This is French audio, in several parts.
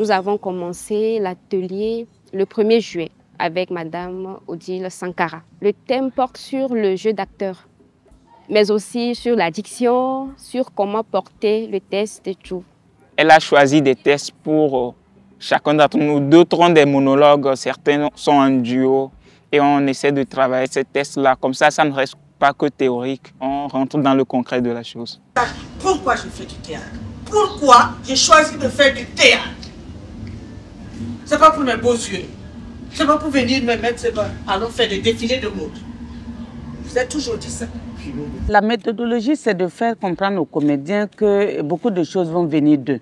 Nous avons commencé l'atelier le 1er juillet avec Madame Odile Sankara. Le thème porte sur le jeu d'acteur, mais aussi sur la diction, sur comment porter le test et tout. Elle a choisi des tests pour chacun d'entre nous. D'autres ont des monologues, certains sont en duo et on essaie de travailler ces tests-là. Comme ça ne reste pas que théorique, on rentre dans le concret de la chose. Pourquoi je fais du théâtre? Pourquoi j'ai choisi de faire du théâtre? C'est pas pour mes beaux yeux. C'est pas pour venir me mettre, allons faire des défilés de mode. Je vous ai toujours dit ça. La méthodologie, c'est de faire comprendre aux comédiens que beaucoup de choses vont venir d'eux.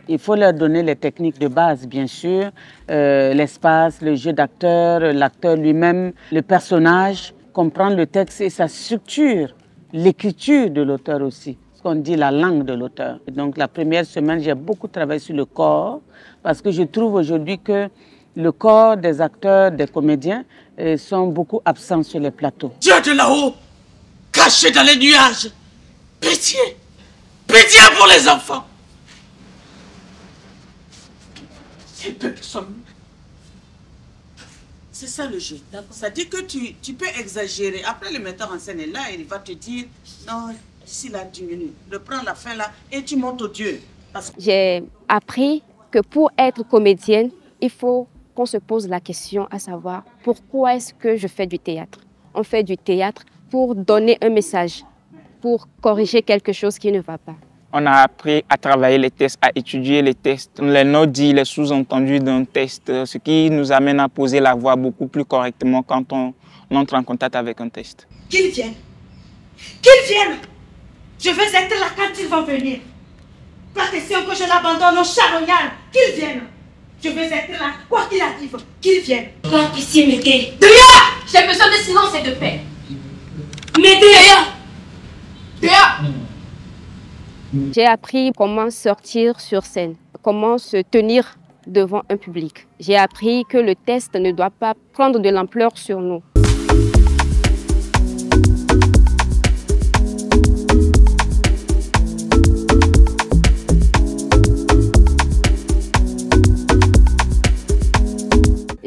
Il faut leur donner les techniques de base, bien sûr, l'espace, le jeu d'acteur, l'acteur lui-même, le personnage, comprendre le texte et sa structure, l'écriture de l'auteur aussi, ce qu'on dit la langue de l'auteur. Donc la première semaine, j'ai beaucoup travaillé sur le corps parce que je trouve aujourd'hui que le corps des acteurs, des comédiens sont beaucoup absents sur les plateaux. Dieu de là-haut, caché dans les nuages, pitié, pitié pour les enfants. Quel peuple sommes-nous? C'est ça le jeu. Ça dit que tu peux exagérer. Après, le metteur en scène est là et il va te dire non, ici là, diminue. Reprends la fin là et tu montes au Dieu. J'ai appris que pour être comédienne, il faut qu'on se pose la question à savoir pourquoi est-ce que je fais du théâtre? On fait du théâtre pour donner un message, pour corriger quelque chose qui ne va pas. On a appris à travailler les tests, à étudier les tests, les no-dits, les sous-entendus d'un test, ce qui nous amène à poser la voix beaucoup plus correctement quand on entre en contact avec un test. Qu'ils viennent! Qu'ils viennent! Je veux être là quand ils vont venir. Pas question que je l'abandonne au charognard. Qu'ils viennent! Je veux être là, quoi qu'il arrive, qu'ils viennent. Toi, ici, Médée. Dehors! J'ai besoin de silence et de paix. Médée! Dehors! J'ai appris comment sortir sur scène, comment se tenir devant un public. J'ai appris que le test ne doit pas prendre de l'ampleur sur nous.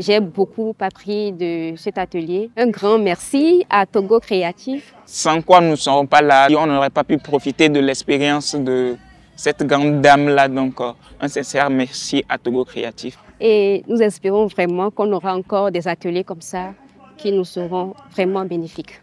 J'ai beaucoup appris de cet atelier. Un grand merci à Togo Créatif. Sans quoi nous ne serons pas là. On n'aurait pas pu profiter de l'expérience de cette grande dame-là. Donc, un sincère merci à Togo Créatif. Et nous espérons vraiment qu'on aura encore des ateliers comme ça qui nous seront vraiment bénéfiques.